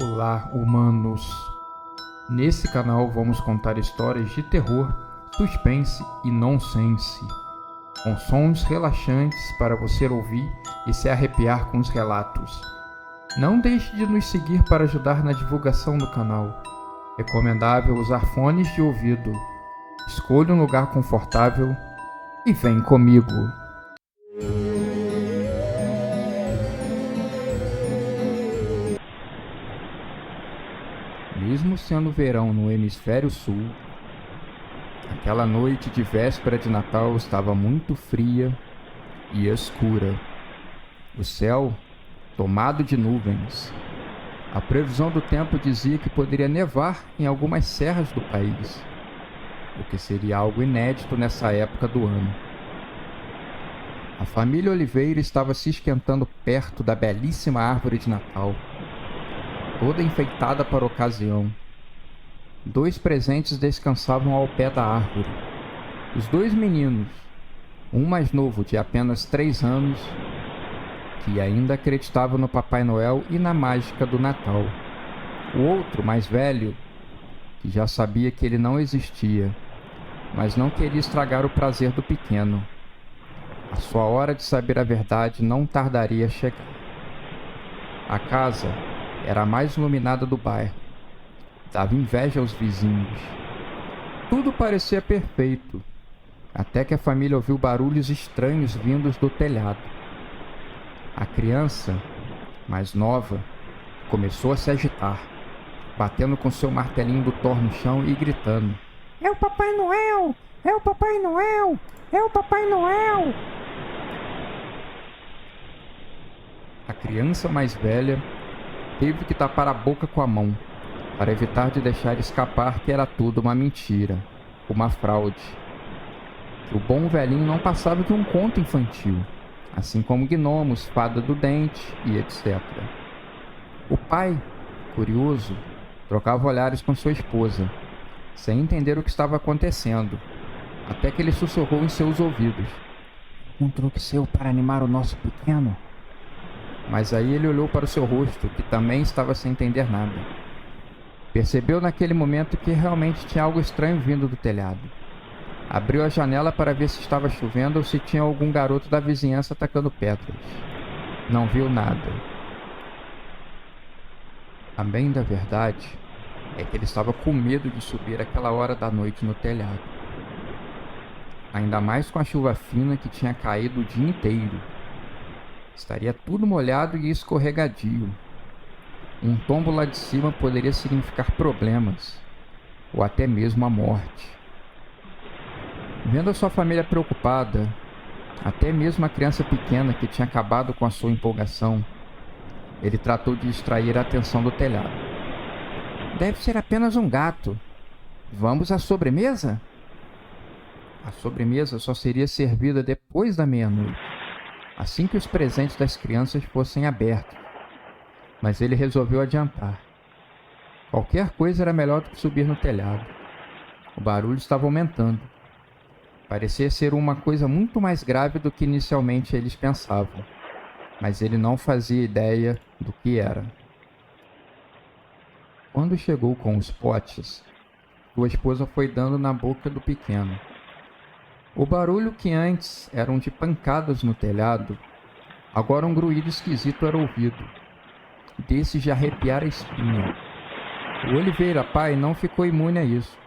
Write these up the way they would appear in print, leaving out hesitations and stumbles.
Olá, humanos! Nesse canal vamos contar histórias de terror, suspense e nonsense, com sons relaxantes para você ouvir e se arrepiar com os relatos. Não deixe de nos seguir para ajudar na divulgação do canal. Recomendável usar fones de ouvido. Escolha um lugar confortável e vem comigo! Mesmo sendo verão no hemisfério sul, aquela noite de véspera de Natal estava muito fria e escura. O céu tomado de nuvens. A previsão do tempo dizia que poderia nevar em algumas serras do país, o que seria algo inédito nessa época do ano. A família Oliveira estava se esquentando perto da belíssima árvore de Natal, toda enfeitada para a ocasião. 2 presentes descansavam ao pé da árvore. Os 2 meninos, um mais novo de apenas 3 anos, que ainda acreditava no Papai Noel e na mágica do Natal. O outro, mais velho, que já sabia que ele não existia, mas não queria estragar o prazer do pequeno. A sua hora de saber a verdade não tardaria a chegar. A casa era a mais iluminada do bairro. Dava inveja aos vizinhos. Tudo parecia perfeito, até que a família ouviu barulhos estranhos vindos do telhado. A criança, mais nova, começou a se agitar, batendo com seu martelinho do Thor no chão e gritando: "É o Papai Noel! É o Papai Noel! É o Papai Noel!" A criança mais velha teve que tapar a boca com a mão, para evitar de deixar escapar que era tudo uma mentira, uma fraude. Que o bom velhinho não passava de um conto infantil, assim como gnomos, fada do dente e etc. O pai, curioso, trocava olhares com sua esposa, sem entender o que estava acontecendo, até que ele sussurrou em seus ouvidos: "Um truque seu para animar o nosso pequeno?" Mas aí ele olhou para o seu rosto, que também estava sem entender nada. Percebeu naquele momento que realmente tinha algo estranho vindo do telhado. Abriu a janela para ver se estava chovendo ou se tinha algum garoto da vizinhança atacando pedras. Não viu nada. A bem da verdade é que ele estava com medo de subir aquela hora da noite no telhado. Ainda mais com a chuva fina que tinha caído o dia inteiro. Estaria tudo molhado e escorregadio. Um tombo lá de cima poderia significar problemas, ou até mesmo a morte. Vendo a sua família preocupada, até mesmo a criança pequena que tinha acabado com a sua empolgação, ele tratou de distrair a atenção do telhado. "Deve ser apenas um gato. Vamos à sobremesa?" A sobremesa só seria servida depois da meia-noite, assim que os presentes das crianças fossem abertos. Mas ele resolveu adiantar. Qualquer coisa era melhor do que subir no telhado. O barulho estava aumentando. Parecia ser uma coisa muito mais grave do que inicialmente eles pensavam, mas ele não fazia ideia do que era. Quando chegou com os potes, sua esposa foi dando na boca do pequeno. O barulho, que antes eram de pancadas no telhado, agora um grunhido esquisito era ouvido, desse de arrepiar a espinha. O Oliveira pai não ficou imune a isso.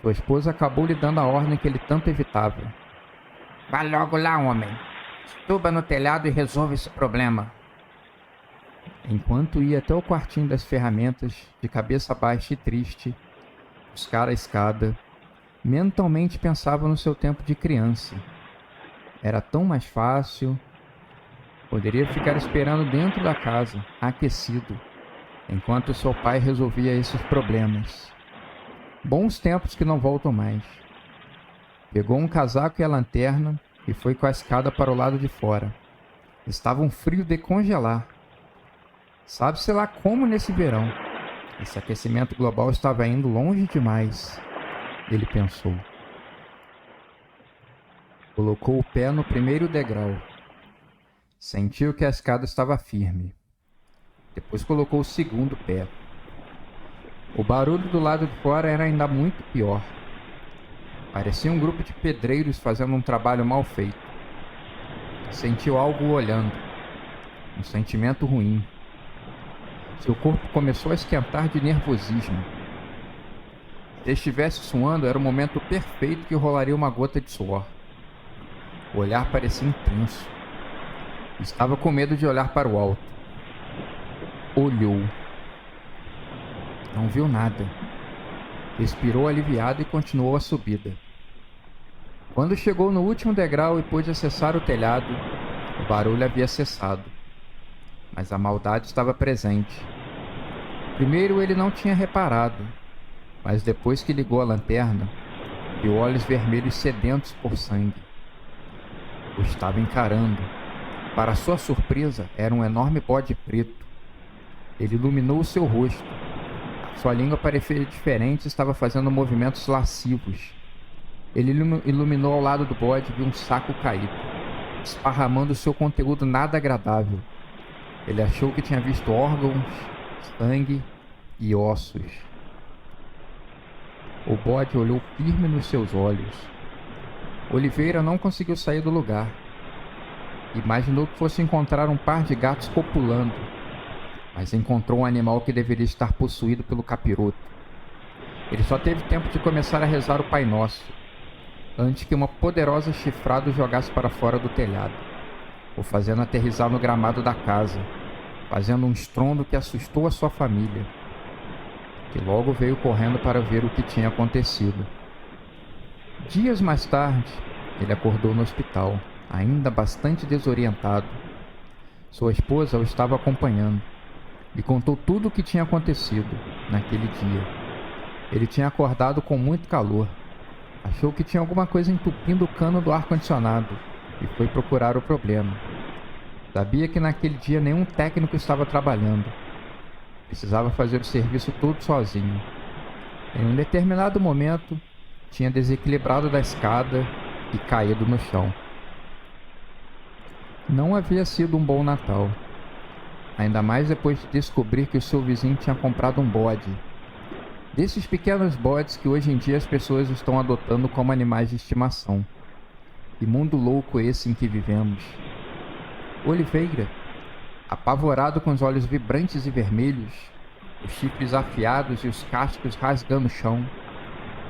Sua esposa acabou lhe dando a ordem que ele tanto evitava: "Vá logo lá, homem. Suba no telhado e resolva esse problema." Enquanto ia até o quartinho das ferramentas, de cabeça baixa e triste, buscar a escada, mentalmente pensava no seu tempo de criança. Era tão mais fácil. Poderia ficar esperando dentro da casa, aquecido, enquanto seu pai resolvia esses problemas. Bons tempos que não voltam mais. Pegou um casaco e a lanterna e foi com a escada para o lado de fora. Estava um frio de congelar. Sabe-se lá como nesse verão. Esse aquecimento global estava indo longe demais, ele pensou. Colocou o pé no primeiro degrau. Sentiu que a escada estava firme. Depois colocou o segundo pé. O barulho do lado de fora era ainda muito pior. Parecia um grupo de pedreiros fazendo um trabalho mal feito. Sentiu algo olhando. Um sentimento ruim. Seu corpo começou a esquentar de nervosismo. Se estivesse suando, era o momento perfeito que rolaria uma gota de suor. O olhar parecia intenso. Estava com medo de olhar para o alto. Olhou. Não viu nada. Respirou aliviado e continuou a subida. Quando chegou no último degrau e pôde acessar o telhado, o barulho havia cessado. Mas a maldade estava presente. Primeiro ele não tinha reparado, mas depois que ligou a lanterna, viu olhos vermelhos sedentos por sangue. O estava encarando. Para sua surpresa, era um enorme bode preto. Ele iluminou o seu rosto. Sua língua parecia diferente e estava fazendo movimentos lascivos. Ele iluminou ao lado do bode e viu um saco caído, esparramando seu conteúdo nada agradável. Ele achou que tinha visto órgãos, sangue e ossos. O bode olhou firme nos seus olhos. Oliveira não conseguiu sair do lugar. Imaginou que fosse encontrar um par de gatos copulando, mas encontrou um animal que deveria estar possuído pelo capiroto. Ele só teve tempo de começar a rezar o Pai Nosso, antes que uma poderosa chifrada o jogasse para fora do telhado, o fazendo aterrissar no gramado da casa, fazendo um estrondo que assustou a sua família, que logo veio correndo para ver o que tinha acontecido. Dias mais tarde, ele acordou no hospital, ainda bastante desorientado. Sua esposa o estava acompanhando e contou tudo o que tinha acontecido naquele dia. Ele tinha acordado com muito calor. Achou que tinha alguma coisa entupindo o cano do ar-condicionado e foi procurar o problema. Sabia que naquele dia nenhum técnico estava trabalhando. Precisava fazer o serviço todo sozinho. Em um determinado momento, tinha desequilibrado da escada e caído no chão. Não havia sido um bom Natal. Ainda mais depois de descobrir que o seu vizinho tinha comprado um bode. Desses pequenos bodes que hoje em dia as pessoas estão adotando como animais de estimação. Que mundo louco esse em que vivemos. Oliveira, apavorado com os olhos vibrantes e vermelhos, os chifres afiados e os cascos rasgando o chão,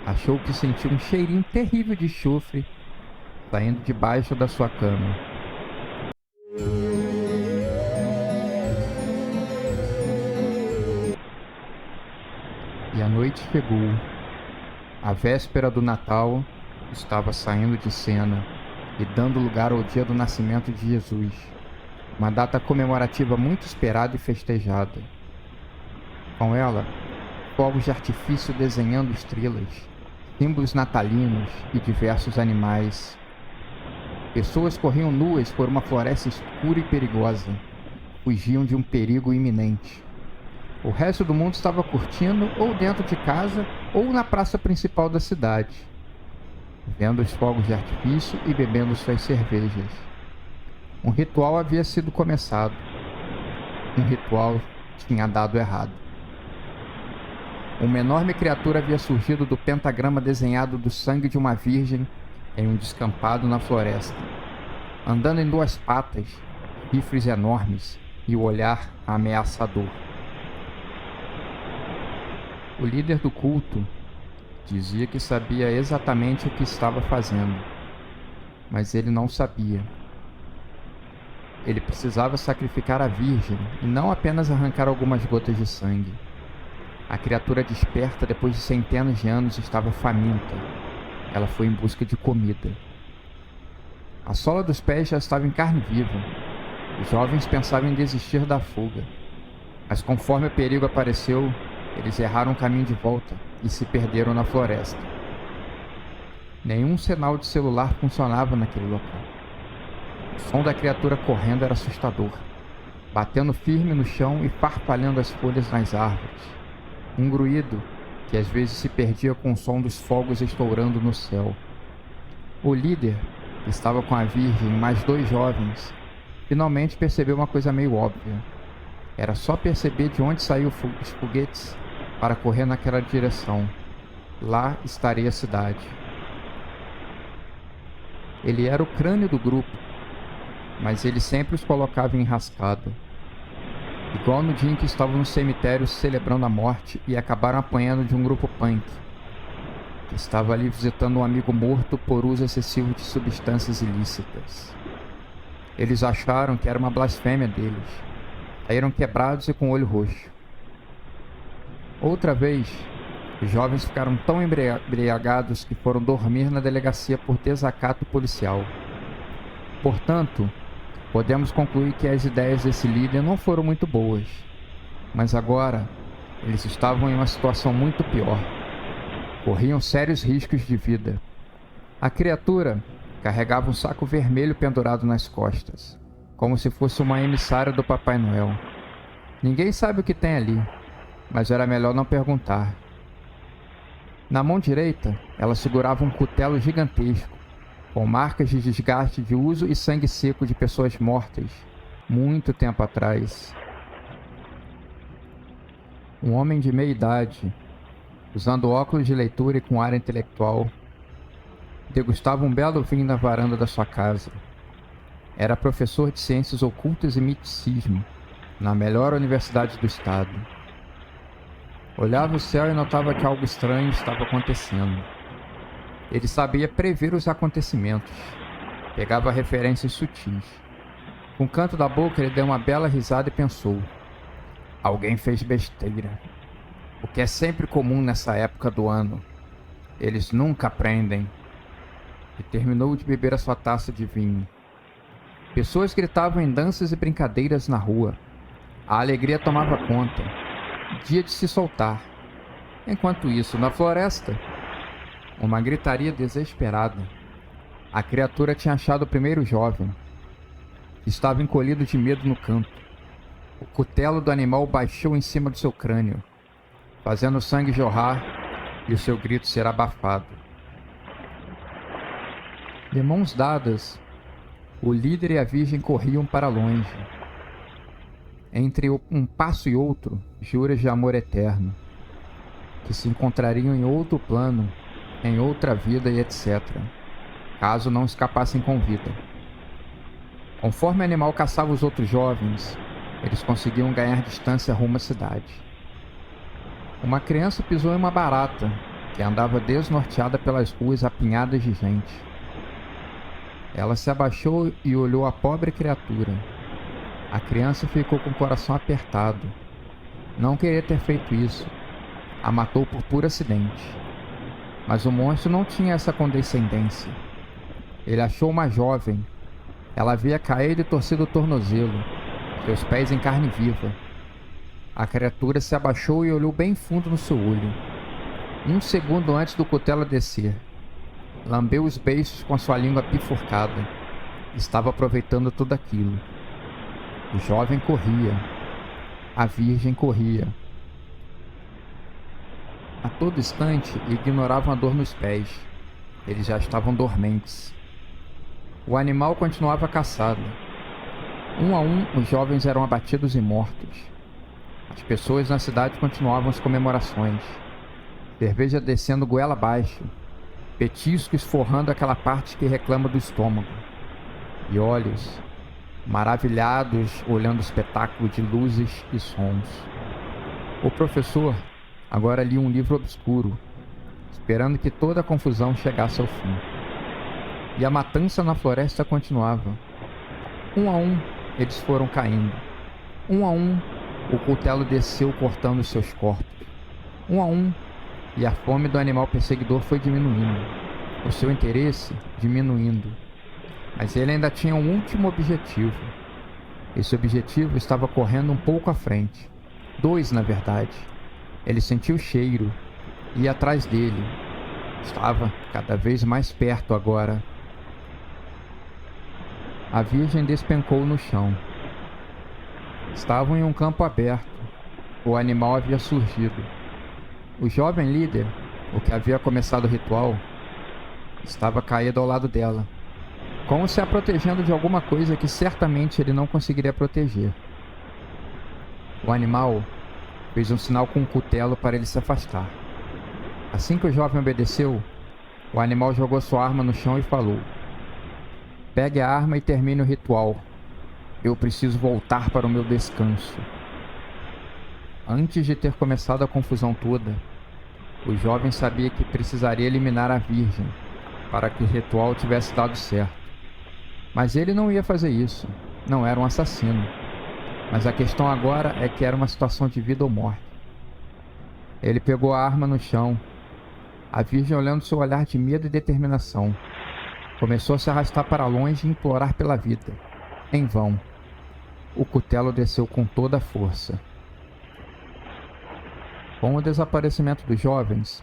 achou que sentiu um cheirinho terrível de enxofre saindo debaixo da sua cama. E a noite chegou. A véspera do Natal estava saindo de cena e dando lugar ao dia do nascimento de Jesus, uma data comemorativa muito esperada e festejada. Com ela, fogos de artifício desenhando estrelas, símbolos natalinos e diversos animais. Pessoas corriam nuas por uma floresta escura e perigosa, fugiam de um perigo iminente. O resto do mundo estava curtindo ou dentro de casa ou na praça principal da cidade, vendo os fogos de artifício e bebendo suas cervejas. Um ritual havia sido começado. Um ritual tinha dado errado. Uma enorme criatura havia surgido do pentagrama desenhado do sangue de uma virgem em um descampado na floresta, andando em duas patas, chifres enormes e o olhar ameaçador. O líder do culto dizia que sabia exatamente o que estava fazendo, mas ele não sabia. Ele precisava sacrificar a virgem e não apenas arrancar algumas gotas de sangue. A criatura desperta depois de centenas de anos estava faminta. Ela foi em busca de comida. A sola dos pés já estava em carne viva. Os jovens pensavam em desistir da fuga, mas conforme o perigo apareceu, eles erraram o caminho de volta e se perderam na floresta. Nenhum sinal de celular funcionava naquele local. O som da criatura correndo era assustador, batendo firme no chão e farfalhando as folhas nas árvores. Um grunhido que às vezes se perdia com o som dos fogos estourando no céu. O líder, que estava com a virgem e mais dois jovens, finalmente percebeu uma coisa meio óbvia. Era só perceber de onde saíam os foguetes para correr naquela direção. Lá estaria a cidade. Ele era o crânio do grupo, mas ele sempre os colocava em enrascado. Igual no dia em que estavam no cemitério celebrando a morte e acabaram apanhando de um grupo punk, que estava ali visitando um amigo morto por uso excessivo de substâncias ilícitas. Eles acharam que era uma blasfêmia deles. Saíram quebrados e com o olho roxo. Outra vez, os jovens ficaram tão embriagados que foram dormir na delegacia por desacato policial. Portanto, podemos concluir que as ideias desse líder não foram muito boas. Mas agora, eles estavam em uma situação muito pior. Corriam sérios riscos de vida. A criatura carregava um saco vermelho pendurado nas costas, como se fosse uma emissária do Papai Noel. Ninguém sabe o que tem ali, mas era melhor não perguntar. Na mão direita, ela segurava um cutelo gigantesco, com marcas de desgaste de uso e sangue seco de pessoas mortas, muito tempo atrás. Um homem de meia idade, usando óculos de leitura e com ar intelectual, degustava um belo vinho na varanda da sua casa. Era professor de ciências ocultas e misticismo, na melhor universidade do estado. Olhava o céu e notava que algo estranho estava acontecendo. Ele sabia prever os acontecimentos. Pegava referências sutis. Com o canto da boca, ele deu uma bela risada e pensou: alguém fez besteira. O que é sempre comum nessa época do ano. Eles nunca aprendem. E terminou de beber a sua taça de vinho. Pessoas gritavam em danças e brincadeiras na rua. A alegria tomava conta. Dia de se soltar. Enquanto isso, na floresta, uma gritaria desesperada. A criatura tinha achado o primeiro jovem. Estava encolhido de medo no canto. O cutelo do animal baixou em cima do seu crânio, fazendo o sangue jorrar e o seu grito ser abafado. De mãos dadas, o líder e a virgem corriam para longe. Entre um passo e outro, juras de amor eterno, que se encontrariam em outro plano, em outra vida e etc., caso não escapassem com vida. Conforme o animal caçava os outros jovens, eles conseguiam ganhar distância rumo à cidade. Uma criança pisou em uma barata, que andava desnorteada pelas ruas apinhadas de gente. Ela se abaixou e olhou a pobre criatura. A criança ficou com o coração apertado. Não queria ter feito isso. A matou por puro acidente. Mas o monstro não tinha essa condescendência. Ele achou uma jovem. Ela havia caído e torcido o tornozelo, seus pés em carne viva. A criatura se abaixou e olhou bem fundo no seu olho. Um segundo antes do cutelo descer, lambeu os beiços com a sua língua bifurcada. Estava aproveitando tudo aquilo. O jovem corria. A virgem corria. A todo instante, ignoravam a dor nos pés. Eles já estavam dormentes. O animal continuava caçado. Um a um, os jovens eram abatidos e mortos. As pessoas na cidade continuavam as comemorações. Cerveja descendo goela abaixo. Petiscos forrando aquela parte que reclama do estômago. E olhos maravilhados olhando o espetáculo de luzes e sons. O professor agora lia um livro obscuro, esperando que toda a confusão chegasse ao fim. E a matança na floresta continuava. Um a um, eles foram caindo. Um a um, o cutelo desceu cortando seus corpos. Um a um, e a fome do animal perseguidor foi diminuindo. O seu interesse diminuindo. Mas ele ainda tinha um último objetivo. Esse objetivo estava correndo um pouco à frente. Dois, na verdade. Ele sentiu o cheiro. Ia atrás dele. Estava cada vez mais perto agora. A virgem despencou no chão. Estavam em um campo aberto. O animal havia surgido. O jovem líder, o que havia começado o ritual, estava caído ao lado dela, como se a protegendo de alguma coisa que certamente ele não conseguiria proteger. O animal fez um sinal com um cutelo para ele se afastar. Assim que o jovem obedeceu, o animal jogou sua arma no chão e falou: "Pegue a arma e termine o ritual. Eu preciso voltar para o meu descanso." Antes de ter começado a confusão toda, o jovem sabia que precisaria eliminar a virgem para que o ritual tivesse dado certo. Mas ele não ia fazer isso. Não era um assassino. Mas a questão agora é que era uma situação de vida ou morte. Ele pegou a arma no chão. A virgem, olhando seu olhar de medo e determinação, começou a se arrastar para longe e implorar pela vida. Em vão. O cutelo desceu com toda a força. Com o desaparecimento dos jovens,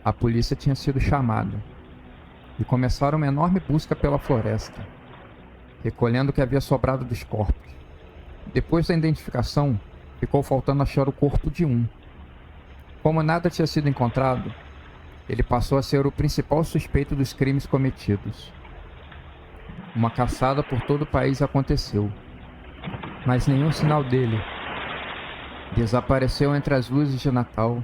a polícia tinha sido chamada e começaram uma enorme busca pela floresta, recolhendo o que havia sobrado dos corpos. Depois da identificação, ficou faltando achar o corpo de um. Como nada tinha sido encontrado, ele passou a ser o principal suspeito dos crimes cometidos. Uma caçada por todo o país aconteceu, mas nenhum sinal dele. Desapareceu entre as luzes de Natal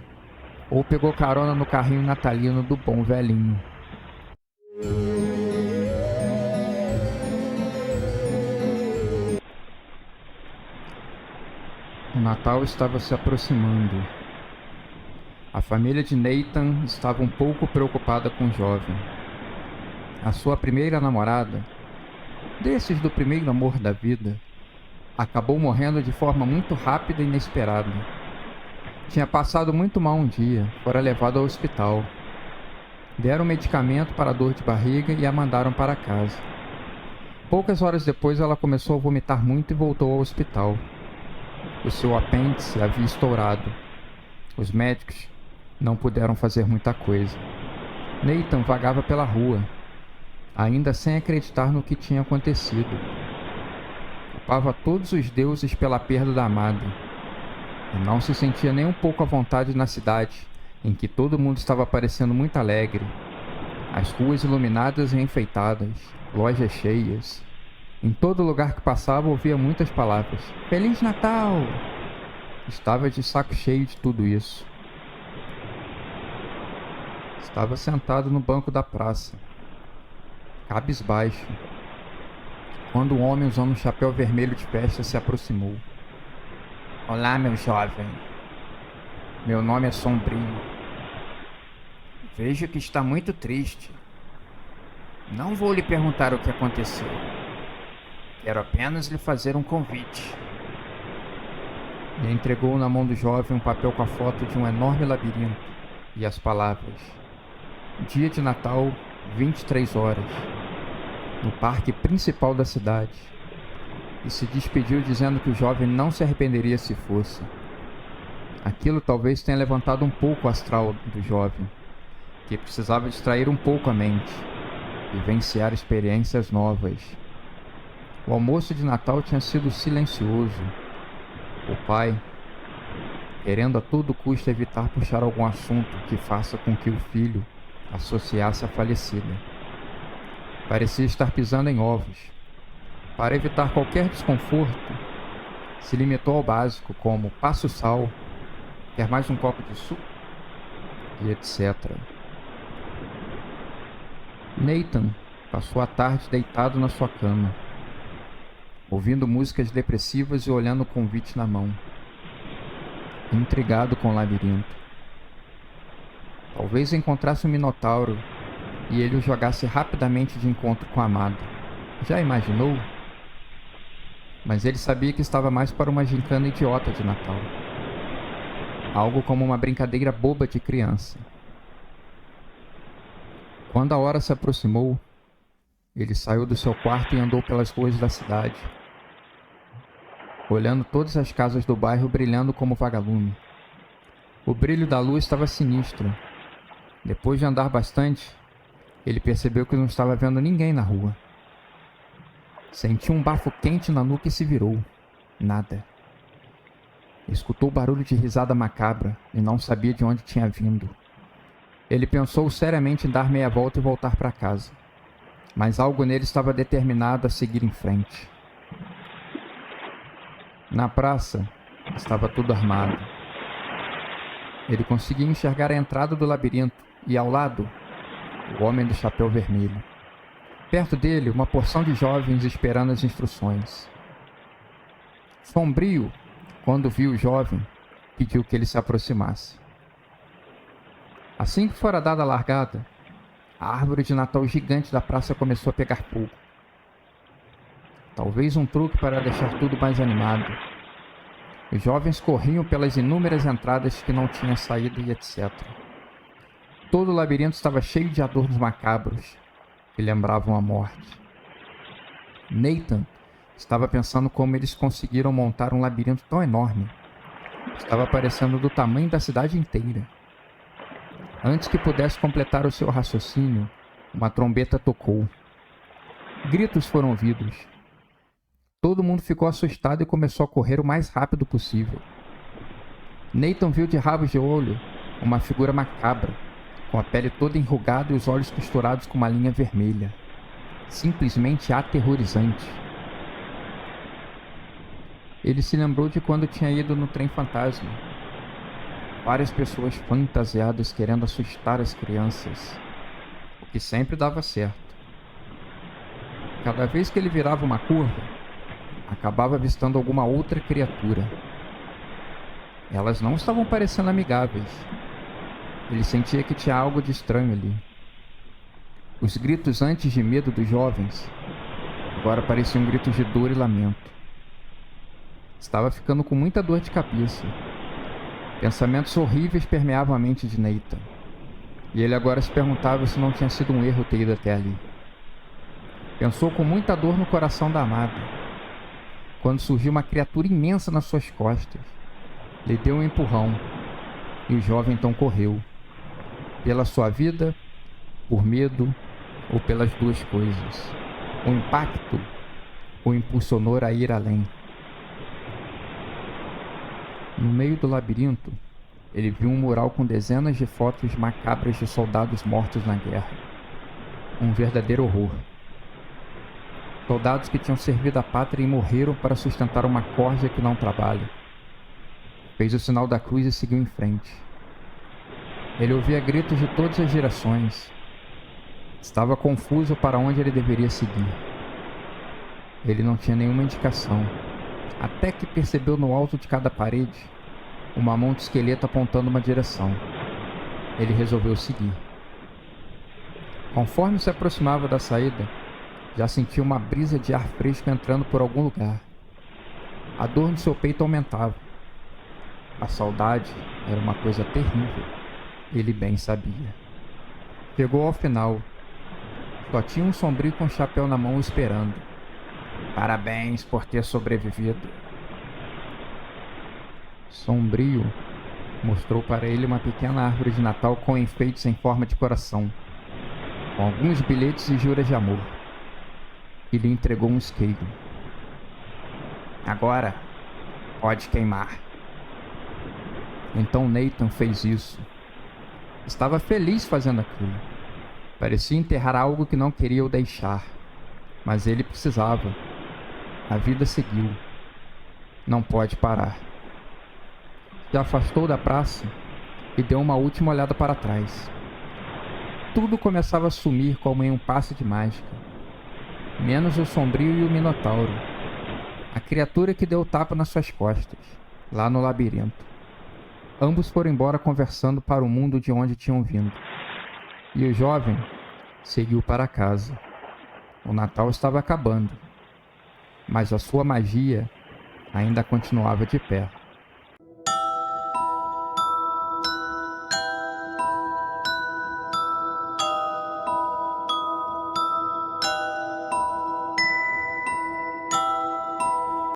ou pegou carona no carrinho natalino do bom velhinho. O Natal estava se aproximando. A família de Nathan estava um pouco preocupada com o jovem. A sua primeira namorada, desses do primeiro amor da vida, acabou morrendo de forma muito rápida e inesperada. Tinha passado muito mal um dia, fora levado ao hospital. Deram medicamento para a dor de barriga e a mandaram para casa. Poucas horas depois ela começou a vomitar muito e voltou ao hospital. O seu apêndice havia estourado. Os médicos não puderam fazer muita coisa. Nathan vagava pela rua, ainda sem acreditar no que tinha acontecido. Culpava todos os deuses pela perda da amada, e não se sentia nem um pouco à vontade na cidade, em que todo mundo estava parecendo muito alegre. As ruas iluminadas e enfeitadas, lojas cheias. Em todo lugar que passava ouvia muitas palavras: "Feliz Natal!" Estava de saco cheio de tudo isso. Estava sentado no banco da praça, cabisbaixo, quando um homem usando um chapéu vermelho de festa se aproximou. "Olá, meu jovem. Meu nome é Sombrio. Vejo que está muito triste. Não vou lhe perguntar o que aconteceu. Quero apenas lhe fazer um convite." E entregou na mão do jovem um papel com a foto de um enorme labirinto e as palavras: "Dia de Natal, 23 horas, no parque principal da cidade." E se despediu dizendo que o jovem não se arrependeria se fosse. Aquilo talvez tenha levantado um pouco o astral do jovem, que precisava distrair um pouco a mente, vivenciar experiências novas. O almoço de Natal tinha sido silencioso. O pai, querendo a todo custo evitar puxar algum assunto que faça com que o filho associasse a falecida, parecia estar pisando em ovos. Para evitar qualquer desconforto, se limitou ao básico, como "passa o sal, quer mais um copo de suco?" e etc. Nathan passou a tarde deitado na sua cama, ouvindo músicas depressivas e olhando o convite na mão, intrigado com o labirinto. Talvez encontrasse um minotauro e ele o jogasse rapidamente de encontro com a amada. Já imaginou? Mas ele sabia que estava mais para uma gincana idiota de Natal. Algo como uma brincadeira boba de criança. Quando a hora se aproximou, ele saiu do seu quarto e andou pelas ruas da cidade, olhando todas as casas do bairro brilhando como vagalume. O brilho da luz estava sinistro. Depois de andar bastante, ele percebeu que não estava vendo ninguém na rua. Sentiu um bafo quente na nuca e se virou. Nada. Escutou barulho de risada macabra e não sabia de onde tinha vindo. Ele pensou seriamente em dar meia volta e voltar para casa, mas algo nele estava determinado a seguir em frente. Na praça, Estava tudo armado. Ele conseguia enxergar a entrada do labirinto e, ao lado, o homem do chapéu vermelho. Perto dele, uma porção de jovens esperando as instruções. Sombrio, quando viu o jovem, pediu que ele se aproximasse. Assim que fora dada a largada, a árvore de Natal gigante da praça começou a pegar fogo. Talvez um truque para deixar tudo mais animado. Os jovens corriam pelas inúmeras entradas que não tinham saída e etc. Todo o labirinto estava cheio de adornos macabros que lembravam a morte. Nathan estava pensando como eles conseguiram montar um labirinto tão enorme. Estava parecendo do tamanho da cidade inteira. Antes que pudesse completar o seu raciocínio, uma trombeta tocou. Gritos foram ouvidos. Todo mundo ficou assustado e começou a correr o mais rápido possível. Nathan viu de rabo de olho uma figura macabra, com a pele toda enrugada e os olhos costurados com uma linha vermelha. Simplesmente aterrorizante. Ele se lembrou de quando tinha ido no trem fantasma. Várias pessoas fantasiadas querendo assustar as crianças, o que sempre dava certo. Cada vez que ele virava uma curva, acabava avistando alguma outra criatura. Elas não estavam parecendo amigáveis. Ele sentia que tinha algo de estranho ali. Os gritos antes de medo dos jovens agora pareciam gritos de dor e lamento. Estava ficando com muita dor de cabeça. Pensamentos horríveis permeavam a mente de Nathan. E ele agora se perguntava se não tinha sido um erro ter ido até ali. Pensou com muita dor no coração da amada, quando surgiu uma criatura imensa nas suas costas. Lhe deu um empurrão, e o jovem então correu. Pela sua vida, por medo, ou pelas duas coisas. O impacto o impulsionou a ir além. No meio do labirinto, ele viu um mural com dezenas de fotos macabras de soldados mortos na guerra. Um verdadeiro horror. Soldados que tinham servido a pátria e morreram para sustentar uma corja que não trabalha. Fez o sinal da cruz e seguiu em frente. Ele ouvia gritos de todas as direções. Estava confuso para onde ele deveria seguir. Ele não tinha nenhuma indicação, até que percebeu no alto de cada parede uma mão de esqueleto apontando uma direção. Ele resolveu seguir. Conforme se aproximava da saída, já sentia uma brisa de ar fresco entrando por algum lugar. A dor no seu peito aumentava. A saudade era uma coisa terrível. Ele bem sabia. Chegou ao final. Só tinha um sombrio com um chapéu na mão esperando. Parabéns por ter sobrevivido. Sombrio mostrou para ele uma pequena árvore de Natal com enfeites em forma de coração, com alguns bilhetes e juras de amor. E lhe entregou um isqueiro. Agora, pode queimar. Então Nathan fez isso. Estava feliz fazendo aquilo. Parecia enterrar algo que não queria o deixar. Mas ele precisava. A vida seguiu. Não pode parar. Se afastou da praça e deu uma última olhada para trás. Tudo começava a sumir como em um passe de mágica. Menos o sombrio e o minotauro. A criatura que deu o tapa nas suas costas, lá no labirinto. Ambos foram embora conversando para o mundo de onde tinham vindo. E o jovem seguiu para casa. O Natal estava acabando, mas a sua magia ainda continuava de pé.